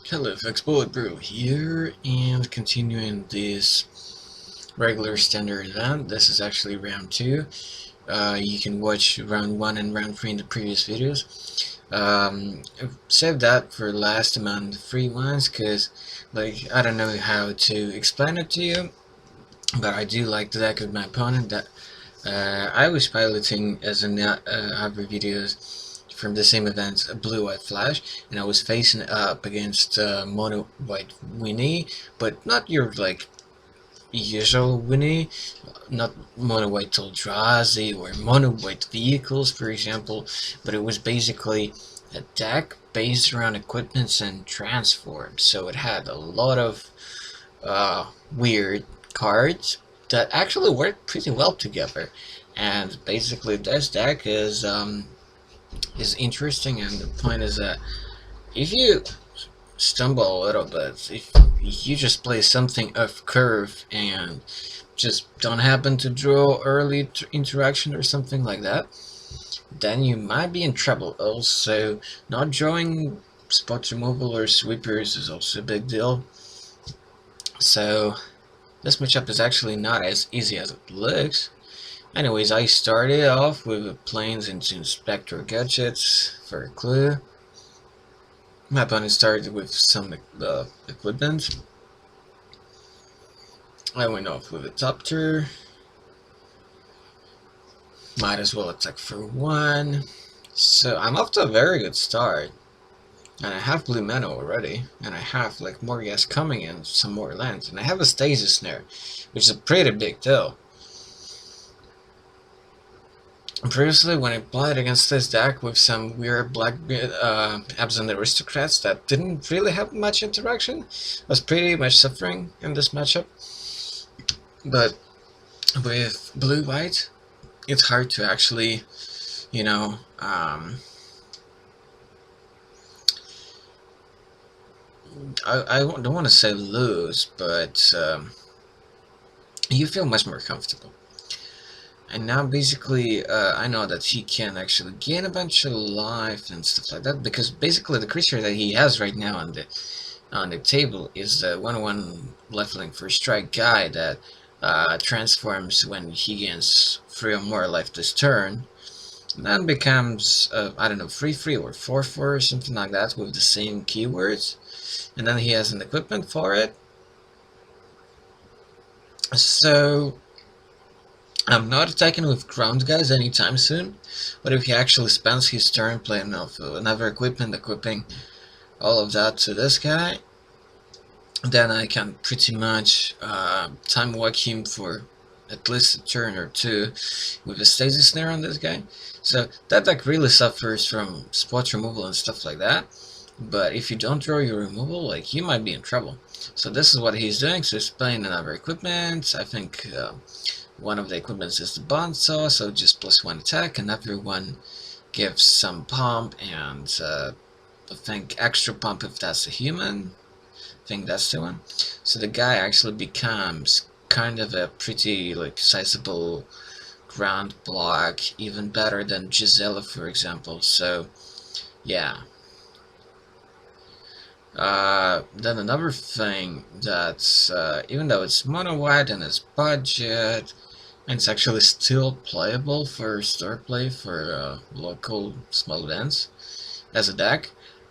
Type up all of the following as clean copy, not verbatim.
Hello folks, Bullet Brew here, and continuing this regular standard event. This is actually round 2. You can watch round 1 and round 3 in the previous videos. I've saved that for last among the free ones, because I don't know how to explain it to you, but I do like the deck of my opponent that I was piloting as in other videos from the same event, a blue-white flash, and I was facing up against mono-white Weenie, but not your usual Weenie, not mono-white Eldrazi or mono-white vehicles, for example, but it was basically a deck based around equipments and transforms, so it had a lot of weird cards that actually work pretty well together. And basically, this deck is interesting, and the point is that if you stumble a little bit, if you just play something off curve and just don't happen to draw early interaction or something like that, then you might be in trouble. Also, not drawing spot removal or sweepers is also a big deal. So this matchup is actually not as easy as it looks. Anyways, I started off with planes into Inspector Gadgets for a clue. My opponent started with some equipment. I went off with a Topter. Might as well attack for 1. So I'm off to a very good start. And I have blue mana already. And I have more gas coming in, some more lands. And I have a Stasis Snare, which is a pretty big deal. Previously, when I played against this deck with some weird black Absent Aristocrats that didn't really have much interaction, I was pretty much suffering in this matchup. But with blue-white, it's hard to actually, I don't want to say lose, but you feel much more comfortable. And now basically I know that he can actually gain a bunch of life and stuff like that, because basically the creature that he has right now on the table is the 1/1 leveling for strike guy that transforms when he gains 3 or more life this turn. And then becomes I don't know, 3/3 or 4/4 or something like that with the same keywords. And then he has an equipment for it. So I'm not attacking with ground guys anytime soon, but if he actually spends his turn playing off another equipment, equipping all of that to this guy, then I can pretty much time walk him for at least a turn or 2 with a Stasis Snare on this guy. So that deck really suffers from spot removal and stuff like that, but if you don't draw your removal, you might be in trouble. So this is what he's doing. So he's playing another equipment. I think one of the equipments is the Bond Saw, so just +1 attack. Another one gives some pump and I think extra pump if that's a human. I think that's the one. So the guy actually becomes kind of a pretty sizable ground block, even better than Gisela, for example. So yeah. Then another thing that's even though it's mono-white and it's budget, and it's actually still playable for store play for local small events as a deck,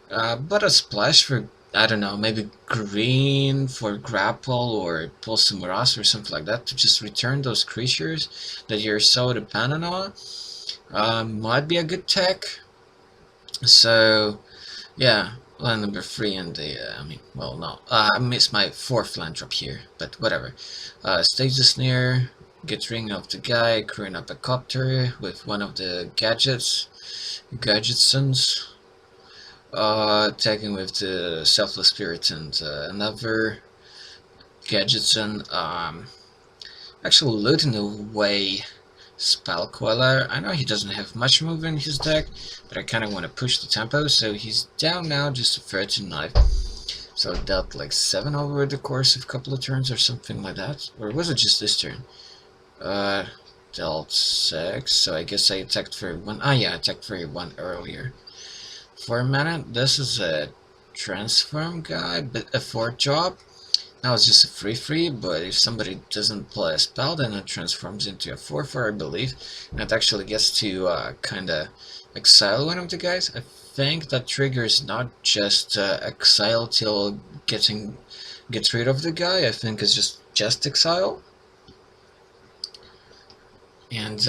but a splash for, I don't know, maybe green for grapple or pull some Ross or something like that to just return those creatures that you're so dependent on, might be a good tech. So yeah. Land number 3 and the, I missed my 4th land drop here, but whatever. Stasis Snare, get ring of the guy, crewing up a copter with one of the Gadgetsons, tagging with the Selfless Spirit and another Gadgetson, actually looting away Spell Queller. I know he doesn't have much move in his deck, but I kind of want to push the tempo, so he's down now just to 13 life. So I dealt 7 over the course of a couple of turns or something like that. Or was it just this turn? Dealt 6, so I guess I attacked for 1. Ah yeah, I attacked for 1 earlier. For a mana, this is a transform guy, but a 4 job. Now it's just a free, but if somebody doesn't play a spell, then it transforms into a 4/4, I believe, and it actually gets to kinda exile one of the guys. I think that triggers not just exile till gets rid of the guy. I think it's just exile. And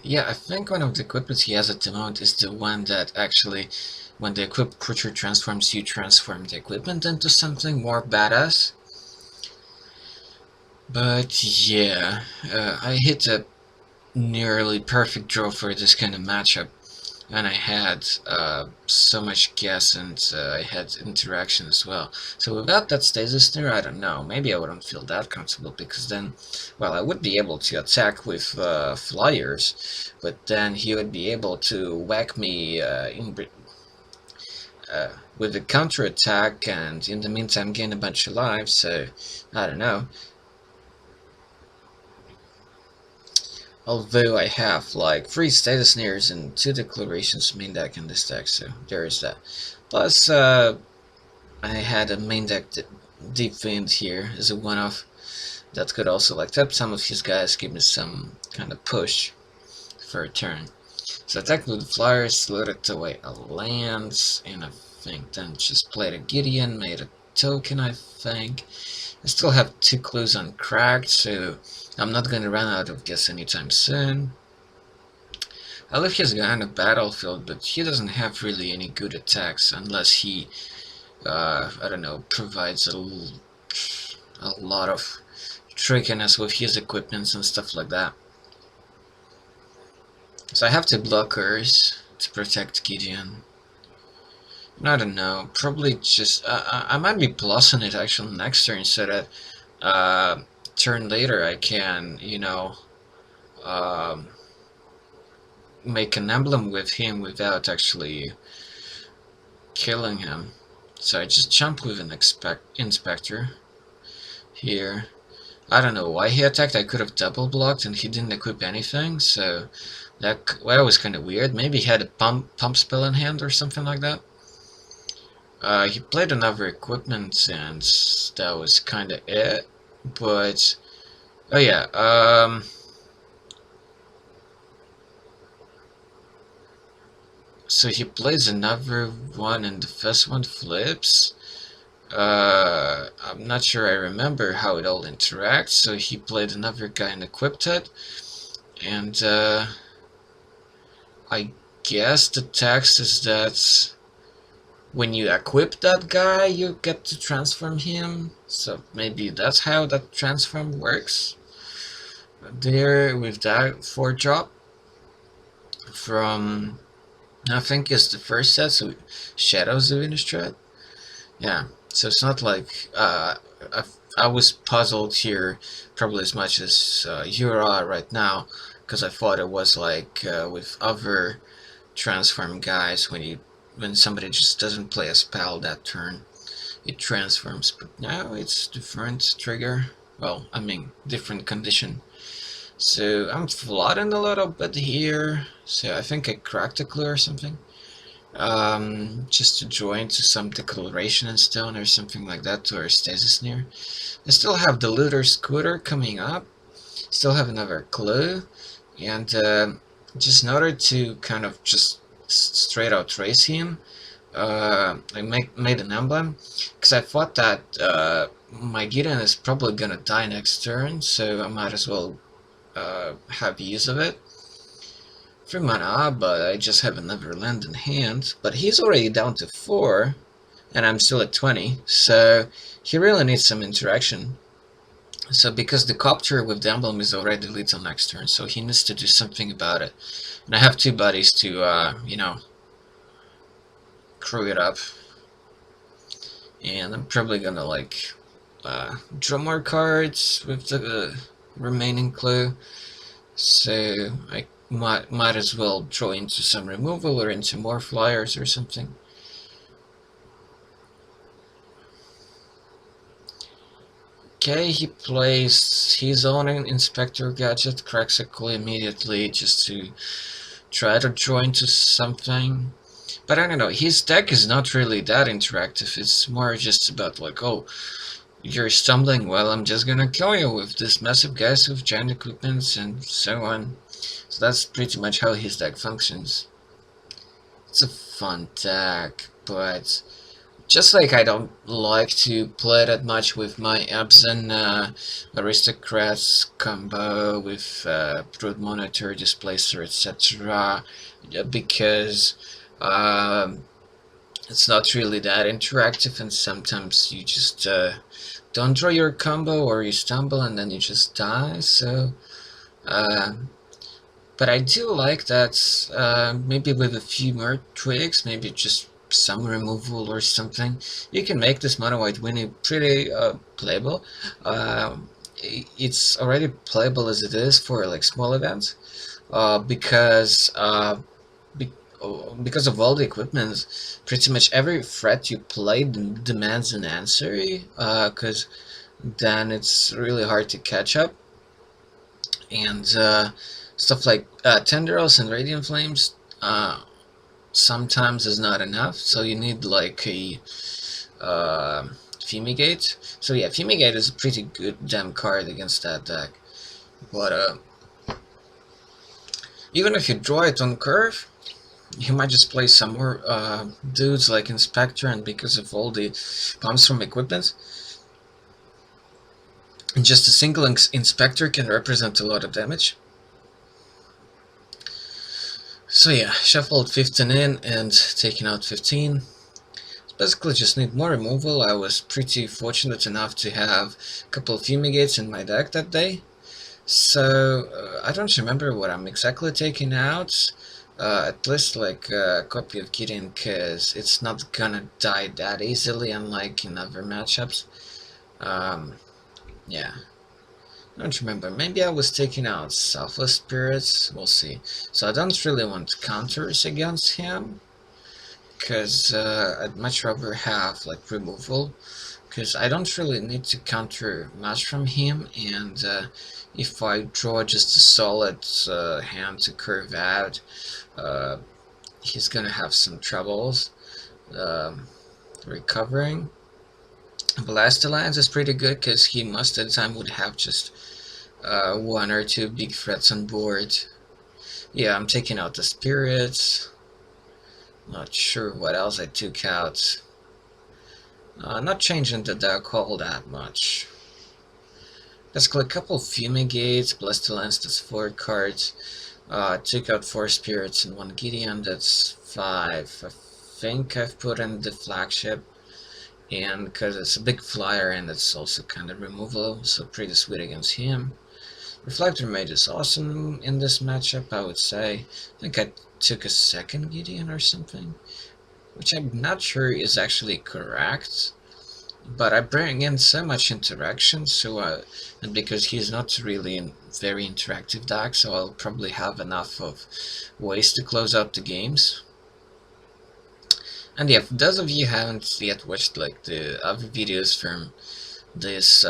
yeah, I think one of the equipments he has at the moment is the one that actually, when the equipped creature transforms, you transform the equipment into something more badass. But yeah, I hit a nearly perfect draw for this kind of matchup, and I had so much guess, and I had interaction as well. So without that stasis snare, I don't know, maybe I wouldn't feel that comfortable, because then, well, I would be able to attack with flyers, but then he would be able to whack me with a counter attack, and in the meantime gain a bunch of lives, so I don't know. Although I have like 3 status snares and 2 declarations main deck in this deck, so there is that. Plus, I had a main deck Deep Fiend here as a one-off that could also like tap some of his guys, give me some kind of push for a turn. So I attacked with the flyers, loaded away a lance, and I think then just played a Gideon, made a token, I think. I still have 2 clues uncracked, so I'm not gonna run out of guess anytime soon. I leave his guy on the battlefield, but he doesn't have really any good attacks unless he, I don't know, provides a lot of trickiness with his equipments and stuff like that. So I have 2 blockers to protect Gideon. I don't know, probably just, I might be plussing it actually next turn so that turn later I can, you know, make an emblem with him without actually killing him. So I just jump with an inspector here. I don't know why he attacked. I could have double blocked and he didn't equip anything, so that was kind of weird. Maybe he had a pump spell in hand or something like that. He played another equipment and that was kind of it. But oh yeah, so he plays another one and the first one flips. I'm not sure I remember how it all interacts, so he played another guy and equipped it. And I guess the text is that when you equip that guy, you get to transform him. So maybe that's how that transform works. There with that 4 drop from, I think it's the first set, so Shadows of Innistrad. Yeah, so it's not like I was puzzled here probably as much as you are right now, because I thought it was like with other transform guys, when somebody just doesn't play a spell that turn, it transforms. But now it's different trigger. Well, I mean different condition. So I'm flooding a little bit here. So I think I cracked a clue or something. Just to join to some declaration and stone or something like that to our stasis near. I still have the looter scooter coming up. Still have another clue. And just in order to kind of just straight out trace him, I made an emblem because I thought that my Gideon is probably gonna die next turn, so I might as well have use of it. 3 mana, but I just have another land in hand. But he's already down to 4, and I'm still at 20, so he really needs some interaction. So because the copter with the emblem is already lethal next turn, so he needs to do something about it. And I have 2 buddies to, you know, crew it up. And I'm probably gonna, like, draw more cards with the remaining clue. So I might as well draw into some removal or into more flyers or something. Okay, he plays his own Inspector gadget, cracks a clue immediately just to try to draw into something. But I don't know, his deck is not really that interactive. It's more just about like, oh, you're stumbling, well, I'm just gonna kill you with this massive guys with giant equipments and so on. So that's pretty much how his deck functions. It's a fun deck, but just like I don't like to play that much with my Epson Aristocrats combo with Brood Monitor, Displacer, etc. Because it's not really that interactive, and sometimes you just don't draw your combo or you stumble and then you just die. So uh, but I do like that maybe with a few more tweaks, maybe just some removal or something, you can make this mono white Weenie pretty playable. It's already playable as it is for like small events because be because of all the equipment. Pretty much every threat you play demands an answer, because then it's really hard to catch up. And stuff like tendrils and radiant flames sometimes is not enough, so you need like a fumigate. So yeah, fumigate is a pretty good damn card against that deck. But even if you draw it on curve, you might just play some more dudes like Inspector, and because of all the bombs from equipment, just a single Inspector can represent a lot of damage. So yeah, shuffled 15 in and taking out 15. Basically just need more removal. I was pretty fortunate enough to have a couple of fumigates in my deck that day. So I don't remember what I'm exactly taking out. At least like a copy of Gideon, because it's not gonna die that easily, unlike in other matchups. Yeah. I don't remember. Maybe I was taking out Selfless Spirits. We'll see. So I don't really want counters against him, because I'd much rather have like removal, because I don't really need to counter much from him, and if I draw just a solid hand to curve out, he's gonna have some troubles recovering. Blastolands is pretty good because he most of the time would have just one or two big threats on board. Yeah, I'm taking out the spirits. Not sure what else I took out. Not changing the deck all that much. Basically a couple of fumigates, Blastolands, that's 4 cards. Took out 4 spirits and 1 Gideon, that's 5. I think I've put in the flagship, and because it's a big flyer and it's also kind of removal, so pretty sweet against him. Reflector Mage is awesome in this matchup, I would say. I think I took a second Gideon or something, which I'm not sure is actually correct. But I bring in so much interaction, so and because he's not really a very interactive deck, so I'll probably have enough of ways to close out the games. And yeah, for those of you who haven't yet watched like the other videos from this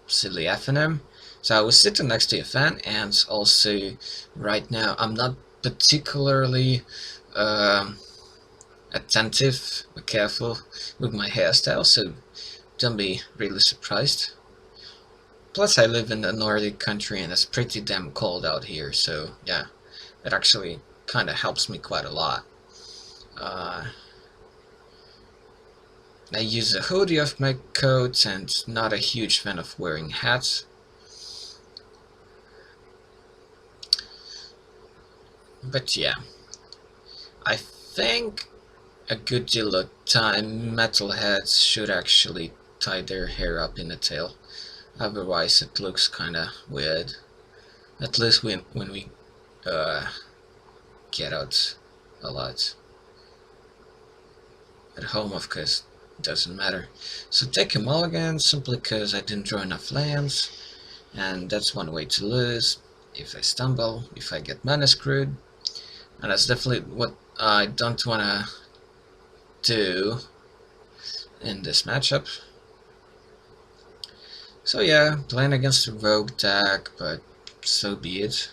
silly FNM, so I was sitting next to a fan, and also right now I'm not particularly attentive or careful with my hairstyle, so don't be really surprised. Plus I live in a Nordic country and it's pretty damn cold out here, so yeah, it actually kind of helps me quite a lot. I use a hoodie of my coat and not a huge fan of wearing hats. But yeah, I think a good deal of time metalheads should actually tie their hair up in a tail. Otherwise it looks kinda weird. At least when we get out a lot. At home, of course, doesn't matter. So take a mulligan simply because I didn't draw enough lands, and that's one way to lose. If I stumble, if I get mana screwed, and that's definitely what I don't want to do in this matchup. So yeah, playing against a rogue deck, but so be it.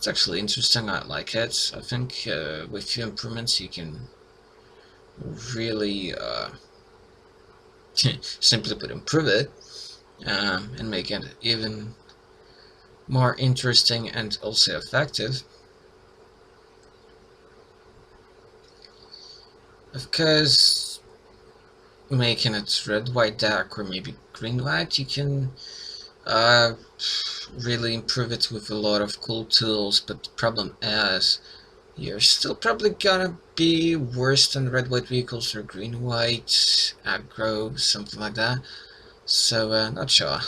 It's actually interesting, I like it. I think with few improvements you can really simply put improve it, and make it even more interesting and also effective. Of course, making it red, white, dark, or maybe green, white, you can uh, really improve it with a lot of cool tools, but the problem is you're still probably gonna be worse than red, white vehicles or green, white, aggro, something like that. So, not sure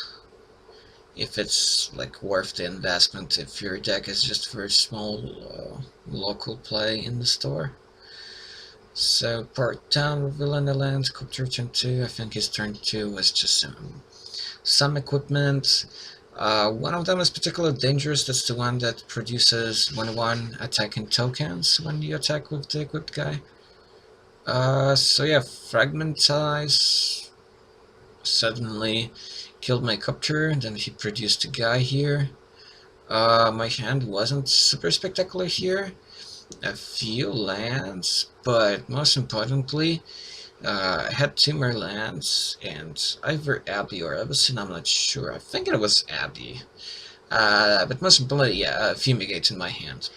if it's like worth the investment if your deck is just for small local play in the store. So part down, villain the land, Copter turn 2, I think his turn 2 was just some equipment. One of them is particularly dangerous, that's the one that produces 1/1 attacking tokens when you attack with the equipped guy. So yeah, Fragmentize suddenly killed my Copter, then he produced a guy here. My hand wasn't super spectacular here. A few lands, but most importantly, I had 2 more lands, and either Abbey or Everson, I'm not sure. I think it was Abbey. But most importantly, yeah, Fumigate in my hand.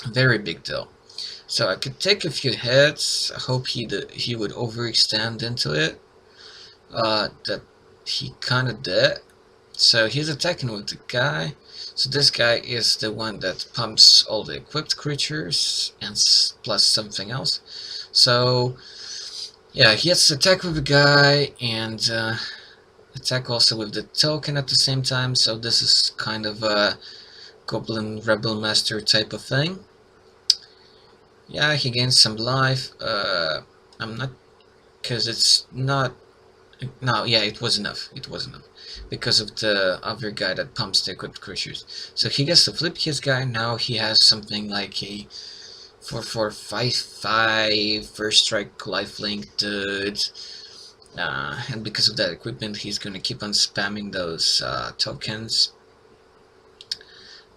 Very big deal. So I could take a few hits. I hope he would overextend into it. That he kind of did. So he's attacking with the guy. So this guy is the one that pumps all the equipped creatures and plus something else. So yeah, he has to attack with the guy and attack also with the token at the same time. So this is kind of a Goblin Rebel Master type of thing. Yeah, he gains some life. I'm not, because it's not. No, yeah, it was enough. It was enough. Because of the other guy that pumps the equipped creatures. So he gets to flip his guy. Now he has something like a 4/4/5/5 first strike lifelink dude. And because of that equipment, he's gonna keep on spamming those tokens.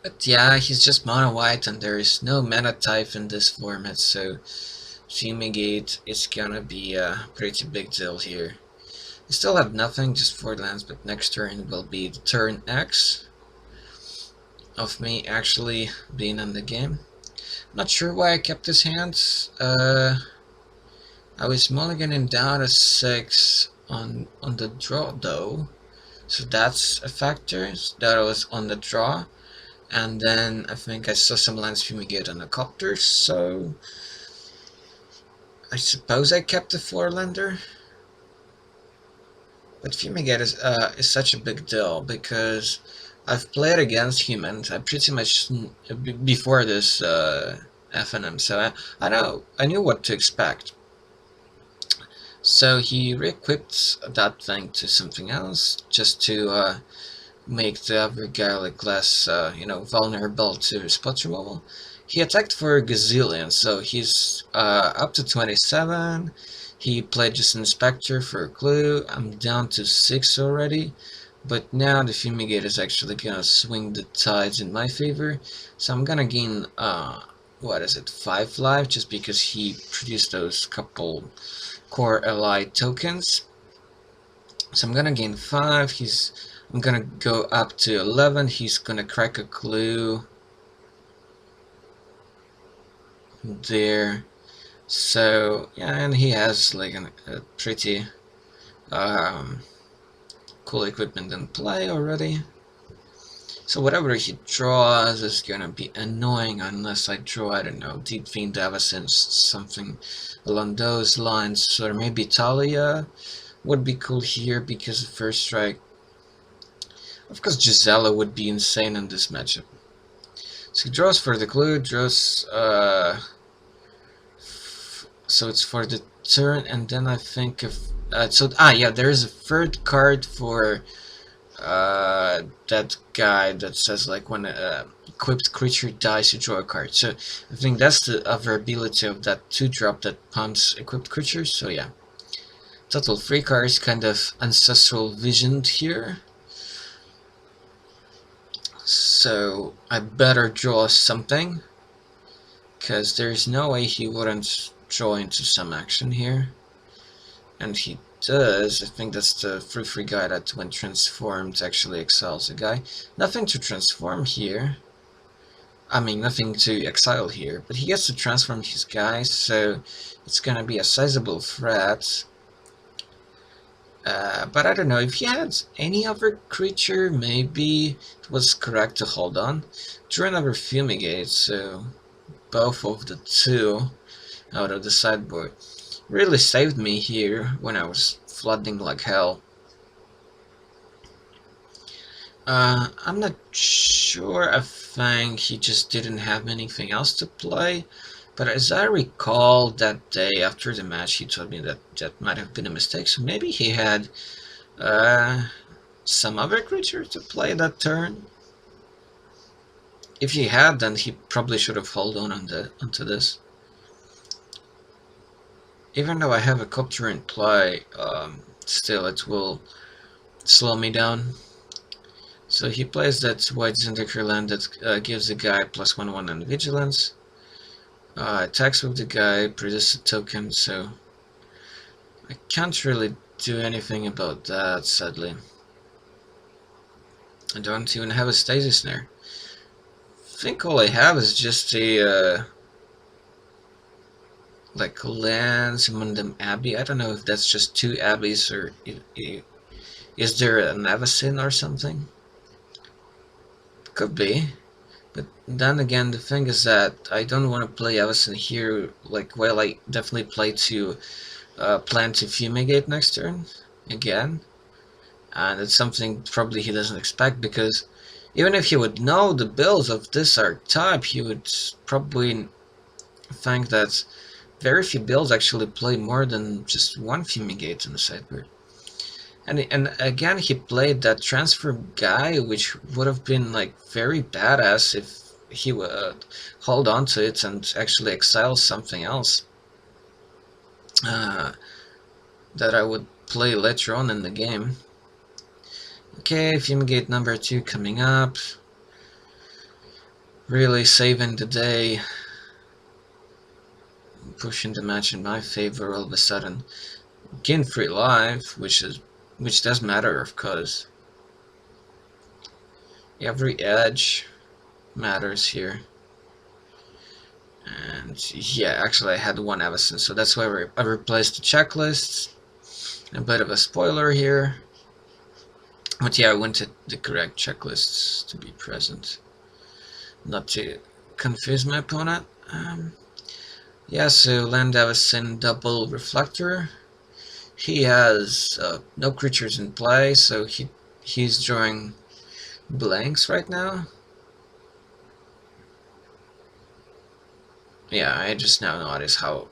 But yeah, he's just mono white, and there is no mana type in this format, so Fumigate is gonna be a pretty big deal here. We still have nothing, just 4 lands, but next turn will be the turn X of me actually being in the game. Not sure why I kept his hands. I was mulliganing down a 6 on the draw though, so that's a factor. That I was on the draw, and then I think I saw some lands Fumigate on the Copter, so I suppose I kept the 4-lander. But Fumigate is such a big deal because I've played against humans. I pretty much before this FNM, so I knew what to expect. So he re-equipped that thing to something else just to make the other guy like less vulnerable to spot removal. He attacked for a gazillion, so he's up to 27. He played just Inspector for a clue. I'm down to 6 already, but now the Fumigate is actually gonna swing the tides in my favor. So I'm gonna gain, what is it, 5 life, just because he produced those couple core ally tokens. So I'm gonna gain 5. I'm gonna go up to 11. He's gonna crack a clue there. So yeah, and he has like a pretty cool equipment in play already. So whatever he draws is gonna be annoying unless I draw, I don't know, Deep Fiend Avacynth, something along those lines. Or maybe Talia would be cool here because of first strike. Of course, Gisela would be insane in this matchup. So he draws for the clue, draws so it's for the turn, and then I think if yeah, there is a third card for that guy that says like when equipped creature dies you draw a card. So I think that's the other ability of that 2-drop that pumps equipped creatures. So yeah, total 3 cards, kind of ancestral visioned here. So I better draw something, because there's no way he wouldn't draw into some action here. And he does. I think that's the free guy that when transformed actually exiles a guy. Nothing to transform here. I mean, nothing to exile here, but he gets to transform his guy, so it's gonna be a sizable threat. But I don't know, if he had any other creature, maybe it was correct to hold on. Drew another Fumigate, so both of the two out of the sideboard really saved me here when I was flooding like hell. I'm not sure, I think he just didn't have anything else to play, but as I recall, that day after the match he told me that that might have been a mistake, so maybe he had some other creature to play that turn. If he had, then he probably should have held on onto this. Even though I have a copter in play, still it will slow me down. So he plays that white Zendikar land that gives the guy +1/1 and vigilance. Attacks with the guy, produces a token, so I can't really do anything about that, sadly. I don't even have a stasis snare. I think all I have is just a like lands among them Abbey. I don't know if that's just 2 Abbeys or is there an Avacyn or something? Could be. But then again, the thing is that I don't want to play Avacyn here, like, well, I definitely play to plan to Fumigate next turn, again. And it's something probably he doesn't expect, because even if he would know the builds of this archetype, he would probably think that very few builds actually play more than just 1 Fumigate in the sideboard. And again, he played that transfer guy, which would have been like very badass if he would hold on to it and actually exile something else that I would play later on in the game. Okay, Fumigate number 2 coming up. Really saving the day. Pushing the match in my favor all of a sudden. Gain 3 life, which does matter, of course. Every edge matters here. And yeah, actually I had 1 Avacyn, so that's why I replaced the checklist. A bit of a spoiler here. But yeah, I wanted the correct checklists to be present, not to confuse my opponent. Yeah, so land Avacyn double reflector. He has no creatures in play, so he's drawing blanks right now. Yeah, I just now noticed how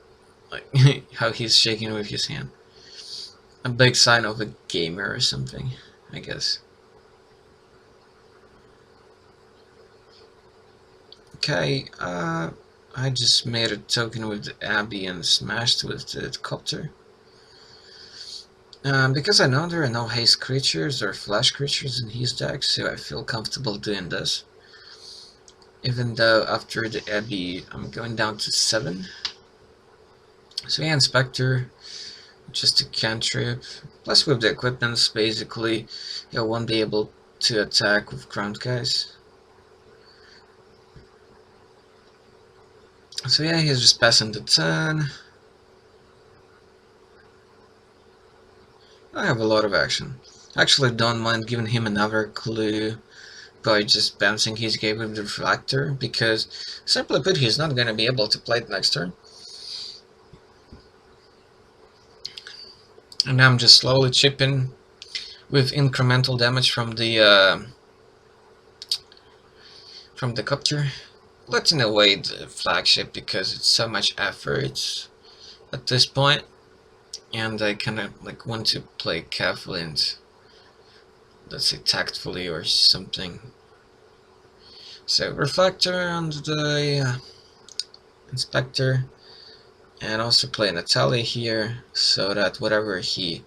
how he's shaking with his hand. A big sign of a gamer or something, I guess. Okay, I just made a token with the Abbey and smashed with the copter. Because I know there are no haste creatures or flash creatures in his deck, so I feel comfortable doing this. Even though after the Abbey I'm going down to 7. So yeah, Inspector, just a cantrip. Plus with the equipments, basically, you won't be able to attack with ground guys. So yeah, he's just passing the turn. I have a lot of action. Actually, don't mind giving him another clue by just bouncing his game with the reflector, because simply put, he's not going to be able to play it next turn. And now I'm just slowly chipping with incremental damage from the copter, letting away the flagship because it's so much effort at this point. And I kind of like want to play carefully and, let's say, tactfully or something. So reflector on the inspector, and also play Natalia here, so that whatever he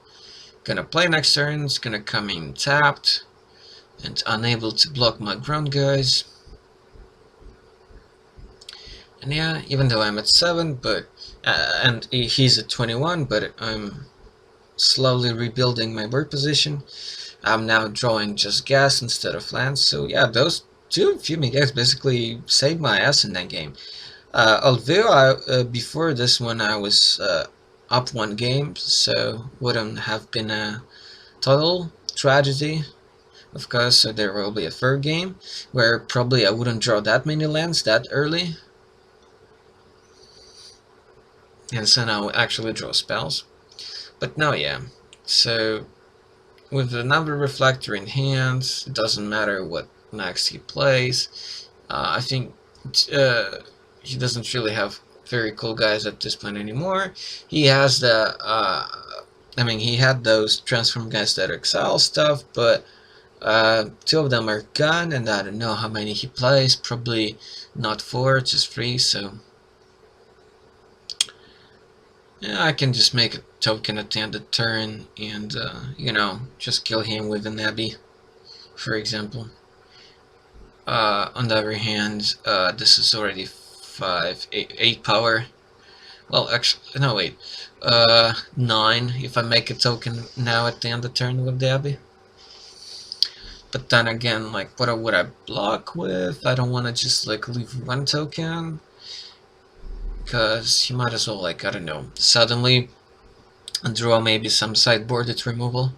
gonna play next turn is gonna come in tapped, and unable to block my ground guys. And yeah, even though I'm at 7, but and he's at 21, but I'm slowly rebuilding my bird position. I'm now drawing just gas instead of lands, so yeah, those two fumigates basically saved my ass in that game. Although before this one I was up 1 game, so wouldn't have been a total tragedy. Of course, so there will be a 3rd game where probably I wouldn't draw that many lands that early, and so now I actually draw spells. But no, yeah. So with another reflector in hand, it doesn't matter what next he plays. I think he doesn't really have very cool guys at this point anymore. He has the he had those transform guys that excel stuff, but 2 of them are gone, and I don't know how many he plays. Probably not 4, just 3. So yeah, I can just make a token at the end of the turn, and you know, just kill him with an Abbey, for example. On the other hand, this is already 8 power. Well, actually, no, wait. 9 if I make a token now at the end of the turn with the Abbey. But then again, like, what would I block with? I don't want to just, like, leave 1 token. Because you might as well, like, I don't know, suddenly draw maybe some sideboarded removal.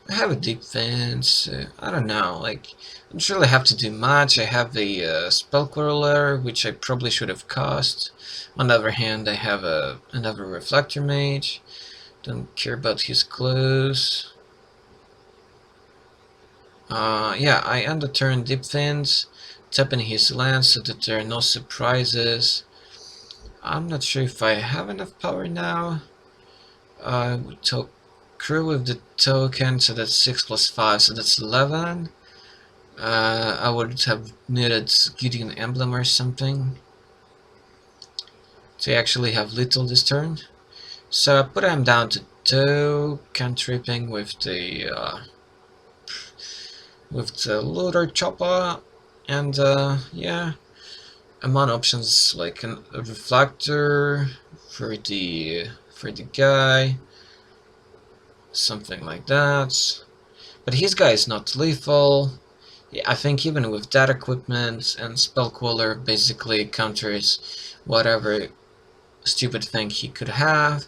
I have a deep fence, I don't know, like, I don't really have to do much. I have the spell coroller, which I probably should have cast. On the other hand, I have another reflector mage. Don't care about his clothes. Yeah, I end the turn deep fence, tapping his land so that there are no surprises. I'm not sure if I have enough power now. I would crew with the token, so that's 6 plus 5, so that's 11. I would have needed Gideon Emblem or something to actually have little this turn. So I put him down to 2, cantripping with the looter chopper, and yeah, among options like a reflector for the guy, something like that. But his guy is not lethal. Yeah, I think even with that equipment and spell cooler basically counters whatever stupid thing he could have.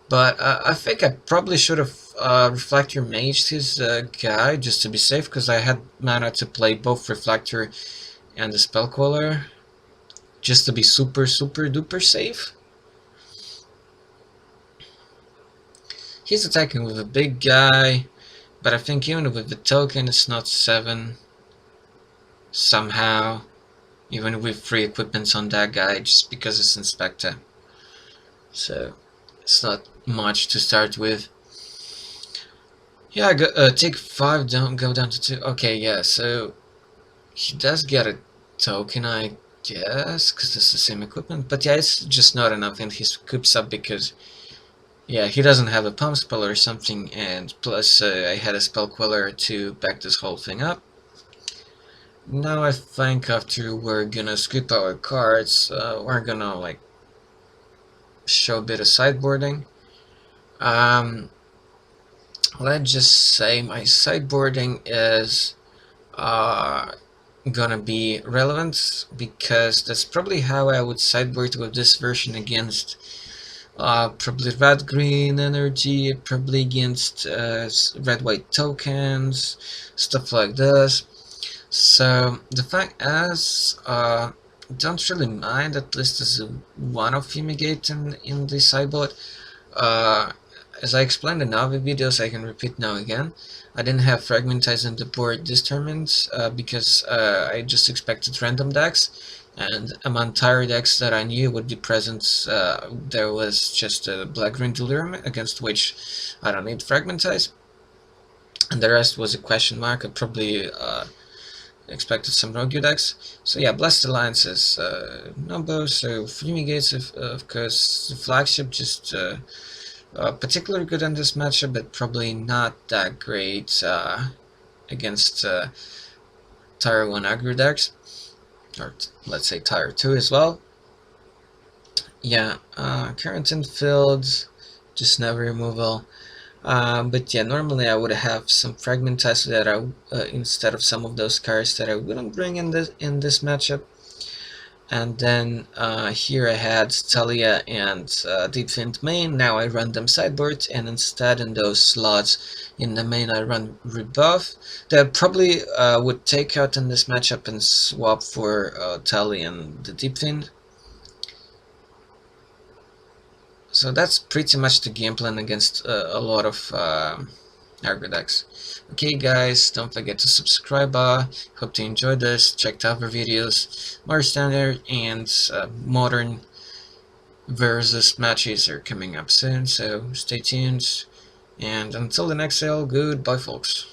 But I think I probably should have Reflector maged his guy just to be safe, because I had mana to play both Reflector and the spell cooler just to be super duper safe. He's attacking with a big guy, but I think even with the token it's not 7 somehow, even with 3 equipments on that guy, just because it's Inspector. So it's not much to start with. Yeah, take 5, go down to 2. Okay, yeah, so he does get a token, I guess, because it's the same equipment. But yeah, it's just not enough, and he scoops up because, yeah, he doesn't have a pump spell or something, and plus I had a spell queller to back this whole thing up. Now I think after we're gonna scoop our cards, we're gonna like show a bit of sideboarding. Let's just say my sideboarding is gonna be relevant, because that's probably how I would sideboard with this version against probably red-green energy, probably against red-white tokens, stuff like this. So the fact is, don't really mind, at least as one of Fumigate in the sideboard. As I explained in other videos, I can repeat now again. I didn't have Fragmentize on the board this tournament because I just expected random decks, and among entire decks that I knew would be present, there was just a black-green Delirium, against which I don't need Fragmentize, and the rest was a question mark. I probably expected some rogue decks. So yeah, Blessed Alliance is Nobo, so Fumigates, of course, the flagship, just Particularly good in this matchup, but probably not that great against Tier 1 aggro decks, or let's say Tier 2 as well. Yeah, Quarantine Fields, just never removal. But yeah, normally I would have some Fragmentize that I instead of some of those cards that I wouldn't bring in this matchup. And then here I had Talia and Deep Fiend main. Now I run them sideboard, and instead in those slots in the main I run Rebuff. That probably would take out in this matchup and swap for Talia and the Deep Fiend. So that's pretty much the game plan against a lot of aggro decks. Okay guys, don't forget to subscribe. Hope you enjoyed this. Checked out our videos. More standard and modern versus matches are coming up soon, so stay tuned. And until the next sale, goodbye folks.